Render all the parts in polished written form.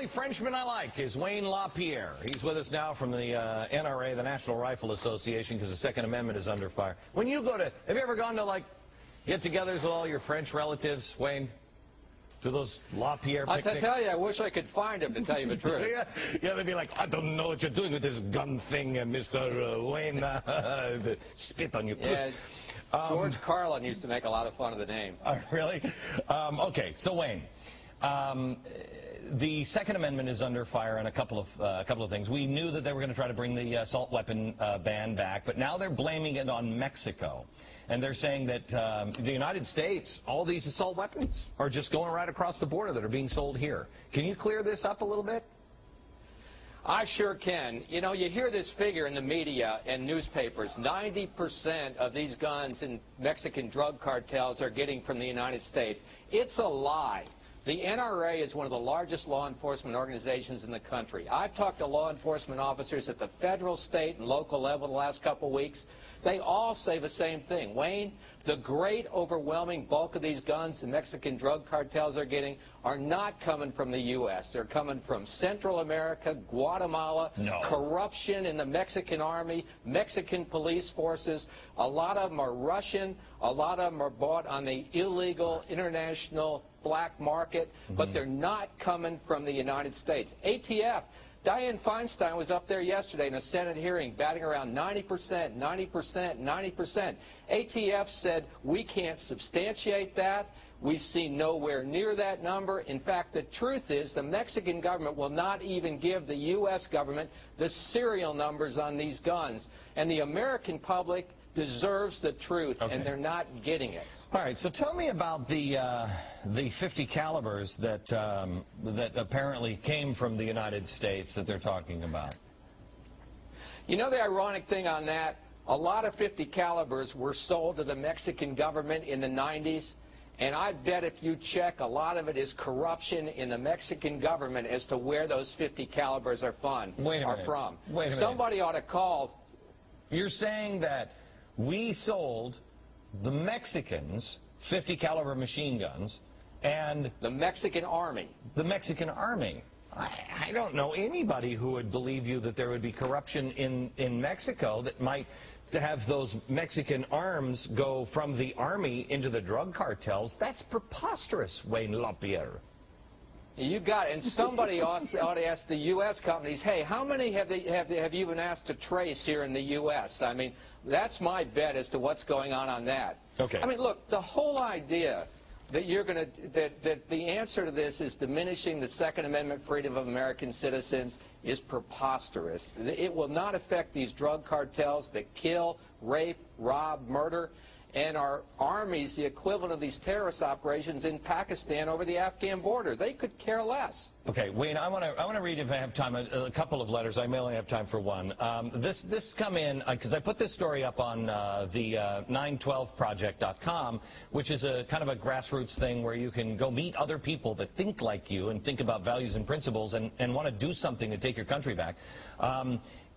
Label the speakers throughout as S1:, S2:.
S1: Frenchman I like is Wayne LaPierre. He's with us now from the NRA, the National Rifle Association, because the Second Amendment is under fire. When you go to, have you ever gone to, like, get-togethers with all your French relatives, Wayne? To those LaPierre picnics?
S2: I tell you, I wish I could find him, to tell you the truth.
S1: Yeah, they'd be like, I don't know what you're doing with this gun thing, Mr. Wayne. Spit on you.
S2: Yeah, George Carlin used to make a lot of fun of the name.
S1: Really? Okay, so Wayne, the Second Amendment is under fire on a couple of things. We knew that they were going to try to bring the assault weapon ban back, but now they're blaming it on Mexico. And they're saying that the United States, all these assault weapons are just going right across the border that are being sold here. Can you clear this up a little bit?
S2: I sure can. You know, you hear this figure in the media and newspapers. 90% of these guns in Mexican drug cartels are getting from the United States. It's a lie. The NRA is one of the largest law enforcement organizations in the country. I've talked to law enforcement officers at the federal, state, and local level the last couple of weeks. They all say the same thing. Wayne, the great overwhelming bulk of these guns the Mexican drug cartels are getting are not coming from the U.S. They're coming from Central America, Guatemala, corruption in the Mexican army, Mexican police forces. A lot of them are Russian. A lot of them are bought on the illegal international black market, but they're not coming from the United States. ATF, Dianne Feinstein was up there yesterday in a Senate hearing batting around 90%, 90%, 90%. ATF said we can't substantiate that. We've seen nowhere near that number. In fact, the truth is the Mexican government will not even give the U.S. government the serial numbers on these guns. And the American public deserves the truth, and they're not getting it.
S1: All right, so tell me about the 50 calibers that that apparently came from the United States that they're talking about.
S2: You know the ironic thing on that? A lot of 50 calibers were sold to the Mexican government in the 90s, and I bet if you check, a lot of it is corruption in the Mexican government as to where those 50 calibers are from.
S1: Wait a minute. Wait a minute.
S2: Somebody ought to call.
S1: You're saying that we sold the Mexicans 50 caliber machine guns and
S2: the Mexican Army.
S1: The Mexican Army. I don't know anybody who would believe you that there would be corruption in Mexico that might have those Mexican arms go from the army into the drug cartels. That's preposterous, Wayne LaPierre.
S2: You got it. And somebody ought to ask the U.S. companies, hey, how many have you been asked to trace here in the U.S.? I mean, that's my bet as to what's going on that.
S1: Okay.
S2: I mean, look, the whole idea that you're going to that the answer to this is diminishing the Second Amendment freedom of American citizens is preposterous. It will not affect these drug cartels that kill, rape, rob, murder, and our armies, the equivalent of these terrorist operations in Pakistan over the Afghan border. They could care less.
S1: Okay, Wayne, I want to read, if I have time, a couple of letters. I may only have time for one. This come in because I put this story up on the 912project.com, which is a kind of a grassroots thing where you can go meet other people that think like you and think about values and principles and want to do something to take your country back.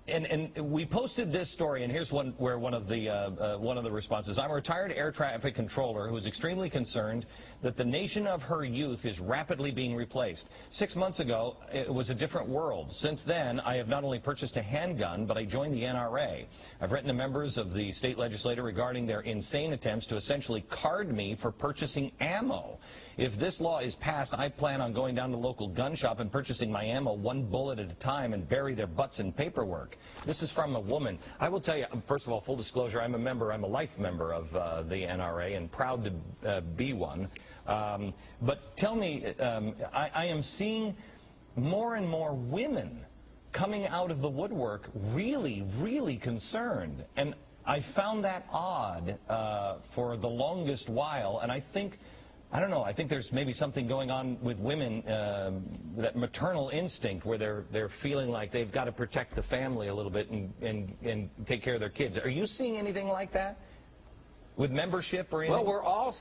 S1: And we posted this story, and here's one of the responses. I'm a retired air traffic controller who is extremely concerned that the nation of her youth is rapidly being replaced. 6 months ago, it was a different world. Since then, I have not only purchased a handgun, but I joined the NRA. I've written to members of the state legislature regarding their insane attempts to essentially card me for purchasing ammo. If this law is passed, I plan on going down to the local gun shop and purchasing my ammo one bullet at a time and bury their butts in paperwork. This is from a woman. I will tell you, first of all, full disclosure, I'm a life member of the NRA and proud to be one. But tell me, I am seeing more and more women coming out of the woodwork really, really concerned. And I found that odd for the longest while, and I think there's maybe something going on with women, that maternal instinct where they're feeling like they've got to protect the family a little bit and take care of their kids. Are you seeing anything like that with membership or anything?
S2: Well,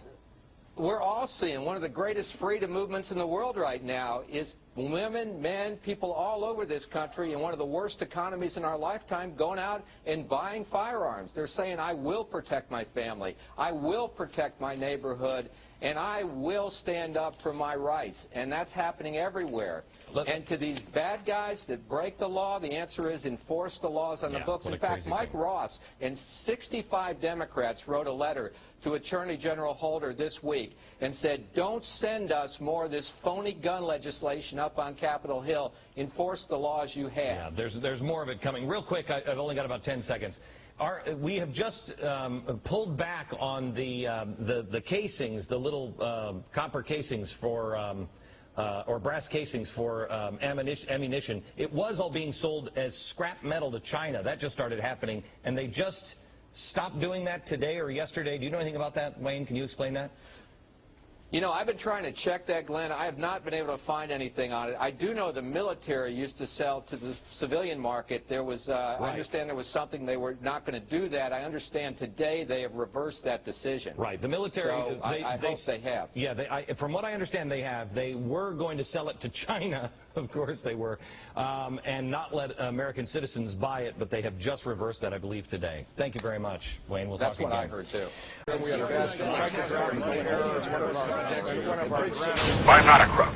S2: we're all seeing one of the greatest freedom movements in the world right now is women, men, people all over this country in one of the worst economies in our lifetime going out and buying firearms. They're saying, I will protect my family, I will protect my neighborhood, and I will stand up for my rights. And that's happening everywhere. And to these bad guys that break the law, the answer is enforce the laws on the books. In fact, Mike Ross and 65 Democrats wrote a letter to Attorney General Holder this week and said, don't send us more of this phony gun legislation up on Capitol Hill. Enforce the laws you have.
S1: Yeah, there's more of it coming. Real quick, I've only got about 10 seconds. We have just pulled back on the casings, the little copper casings for or brass casings for ammunition. It was all being sold as scrap metal to China. That just started happening, and they just stopped doing that today or yesterday. Do you know anything about that, Wayne? Can you explain that?
S2: You know, I've been trying to check that, Glenn. I have not been able to find anything on it. I do know the military used to sell to the civilian market. There was, I understand there was something they were not going to do that. I understand today they have reversed that decision.
S1: Right. The military,
S2: so I hope they have.
S1: Yeah, from what I understand they have. They were going to sell it to China, of course they were, and not let American citizens buy it, but they have just reversed that, I believe, today. Thank you very much, Wayne. We'll talk again.
S2: That's what I heard, too.
S3: I'm not a crook.